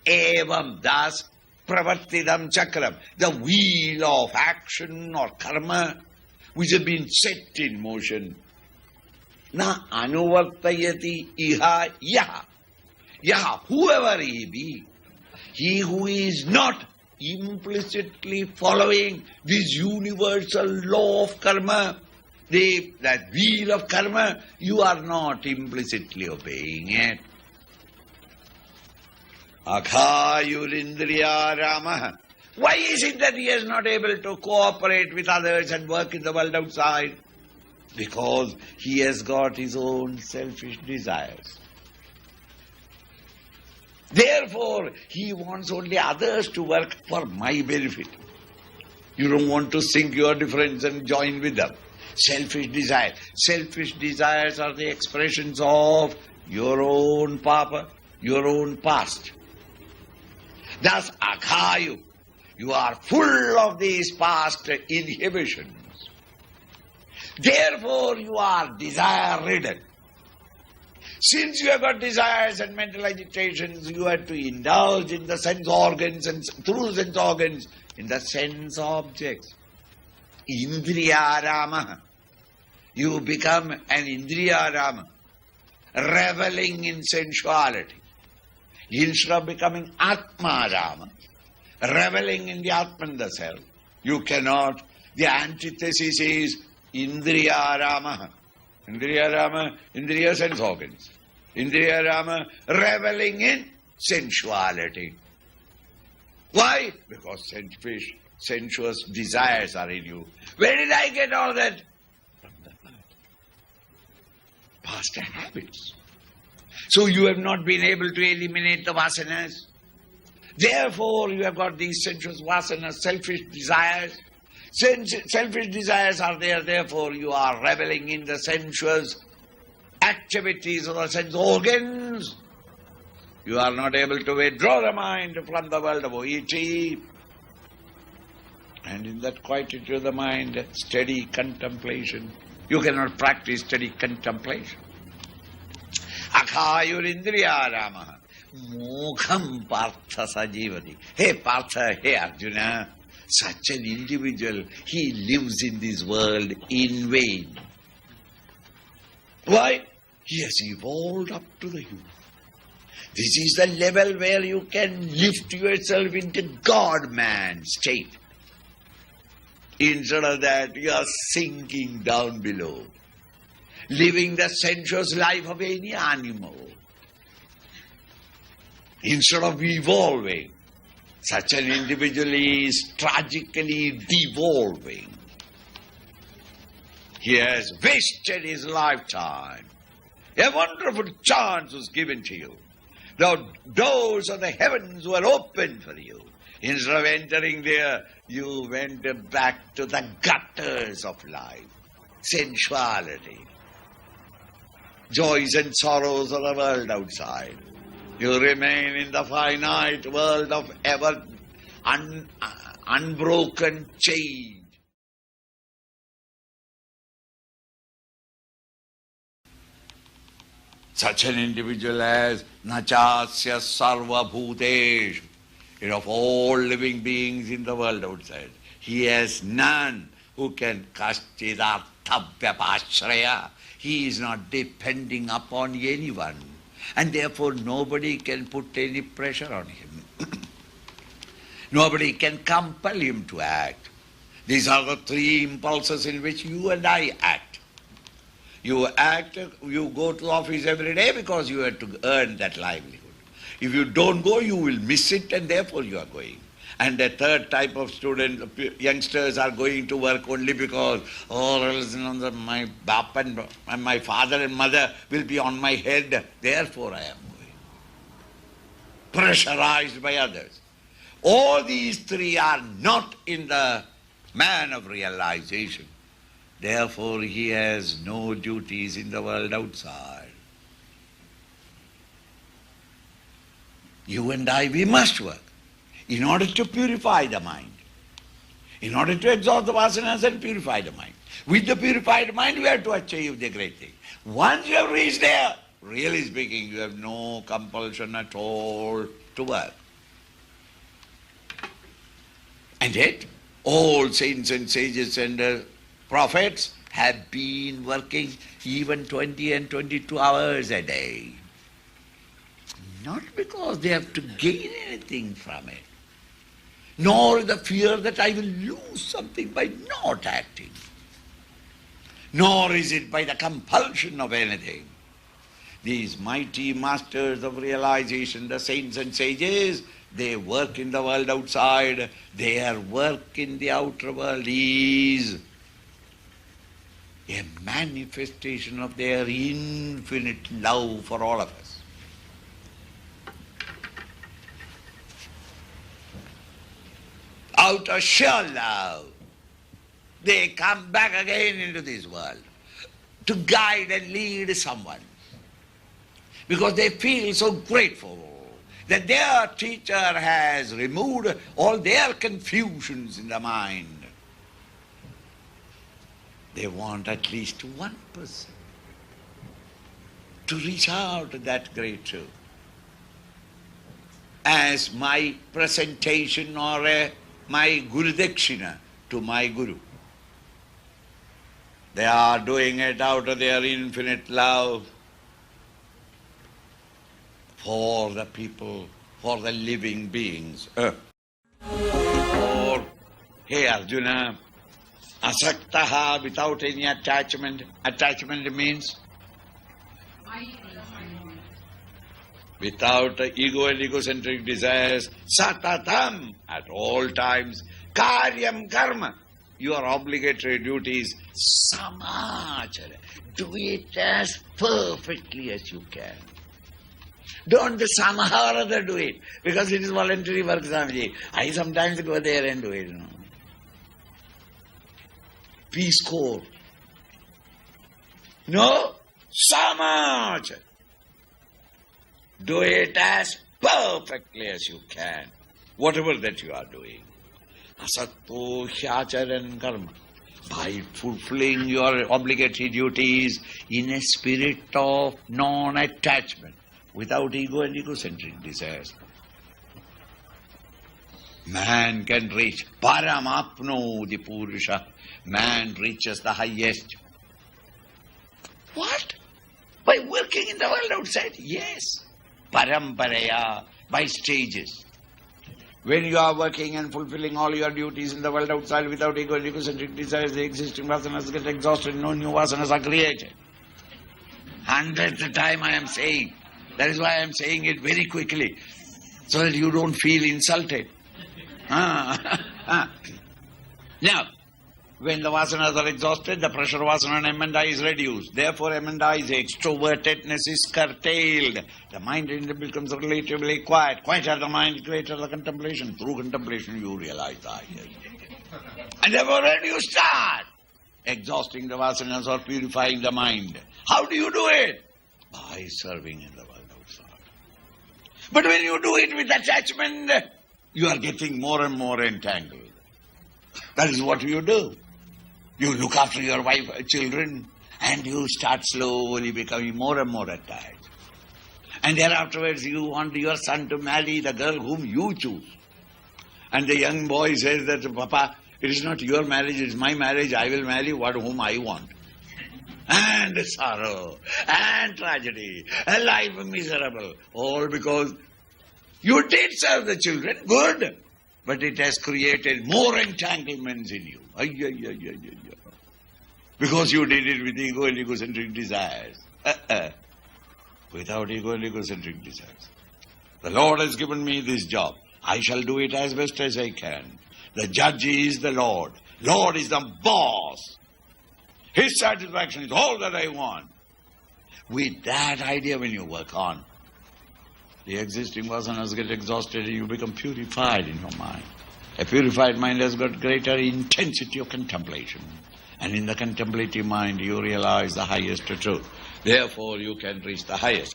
evam das pravartidam chakram, the wheel of action or karma which has been set in motion. Na anuvartayati iha yaha. Yaha, whoever he be, he who is not implicitly following this universal law of karma, that wheel of karma, you are not implicitly obeying it. Akhayurindriya Ramaha. Why is it that he is not able to cooperate with others and work in the world outside? Because he has got his own selfish desires. Therefore, he wants only others to work for my benefit. You don't want to sink your difference and join with them. Selfish desire. Selfish desires are the expressions of your own papa, your own past. Thus, akhayu, you are full of these past inhibitions. Therefore, you are desire-ridden. Since you have got desires and mental agitations, you have to indulge in the sense organs and through the sense organs in the sense objects. Indriyarama. You become an Indriyarama, reveling in sensuality. Instead of becoming Atmarama, reveling in the Atman, the self, you cannot. The antithesis is Indriyarama. Indriyarama, Indriya sense organs. Indriyarama, reveling in sensuality. Why? Because sensuous desires are in you. Where did I get all that? From the past habits. So you have not been able to eliminate the vasanas. Therefore, you have got these sensuous vasanas, selfish desires. Selfish desires are there, therefore you are reveling in the sensuous activities of the sense organs. You are not able to withdraw the mind from the world of OET. And in that quietude of the mind, steady contemplation. You cannot practice steady contemplation. Akhayurindriya Ramaha. Mokham Partha Sajivati. Hey Partha, hey Arjuna. Such an individual, he lives in this world in vain. Why? He has evolved up to the human. This is the level where you can lift yourself into God-man state. Instead of that, you are sinking down below, living the sensuous life of any animal. Instead of evolving, such an individual is tragically devolving. He has wasted his lifetime. A wonderful chance was given to you. The doors of the heavens were opened for you. Instead of entering there, you went back to the gutters of life. Sensuality. Joys and sorrows of the world outside. You remain in the finite world of ever unbroken change. Such an individual as Nachasya Sarva Bhutesh, of all living beings in the world outside. He has none who can Kashchidarthavyapashraya. He is not depending upon anyone. And therefore nobody can put any pressure on him. Nobody can compel him to act. These are the three impulses in which you and I act. You act, you go to office every day because you have to earn that livelihood. If you don't go, you will miss it and therefore you are going. And the third type of student, youngsters are going to work only because, my bap and my father and mother will be on my head, therefore I am going. Pressurized by others. All these three are not in the man of realization. Therefore he has no duties in the world outside. You and I, we must work in order to purify the mind, in order to exhaust the vasanas and purify the mind. With the purified mind, we have to achieve the great thing. Once you have reached there, really speaking, you have no compulsion at all to work. And yet, all saints and sages and prophets have been working even 20 and 22 hours a day. Not because they have to gain anything from it, nor the fear that I will lose something by not acting, nor is it by the compulsion of anything. These mighty masters of realization, the saints and sages, they work in the world outside. Their work in the outer world is a manifestation of their infinite love for all of us. Out of sheer love, they come back again into this world to guide and lead someone, because they feel so grateful that their teacher has removed all their confusions in the mind. They want at least one person to reach out to that great truth as my presentation or my Guru Dakshina to my Guru. They are doing it out of their infinite love for the people, for the living beings. Or, hey Arjuna, asaktaha, without any attachment. Attachment means without ego and egocentric desires. Satatam, at all times. Karyam karma, your obligatory duties. Samachara, do it as perfectly as you can. Don't somehow or other do it, because it is voluntary work, Swamiji. I sometimes go there and do it. Peace Corps. No, samachara. Do it as perfectly as you can, whatever that you are doing. Asatto hyacharan karma. By fulfilling your obligatory duties in a spirit of non-attachment, without ego and egocentric desires, man can reach paramapnoti purusha. Man reaches the highest. What? By working in the world outside? Yes. Paramparaya, by stages. When you are working and fulfilling all your duties in the world outside without ego and egocentric desires, the existing vasanas get exhausted, no new vasanas are created. 100th time I am saying. That is why I am saying it very quickly, so that you don't feel insulted. Now, when the vasanas are exhausted, the pressure vasana and emenda is reduced. Therefore, emenda is extrovertedness is curtailed. The mind becomes relatively quiet. Quieter the mind, greater the contemplation. Through contemplation, you realize the highest. And therefore, when you start exhausting the vasanas or purifying the mind, how do you do it? By serving in the world outside. But when you do it with attachment, you are getting more and more entangled. That is what you do. You look after your wife, children, and you start slowly becoming more and more attached. And thereafterwards you want your son to marry the girl whom you choose. And the young boy says that, Papa, it is not your marriage, it is my marriage, I will marry whom I want. And sorrow, and tragedy, and life miserable, all because you did serve the children, good, but it has created more entanglements in you. Because you did it with ego and egocentric desires. Without ego and egocentric desires. The Lord has given me this job. I shall do it as best as I can. The judge is the Lord. Lord is the boss. His satisfaction is all that I want. With that idea, when you work on, the existing vasanas get exhausted and you become purified in your mind. A purified mind has got greater intensity of contemplation. And in the contemplative mind, you realize the highest truth. Therefore, you can reach the highest.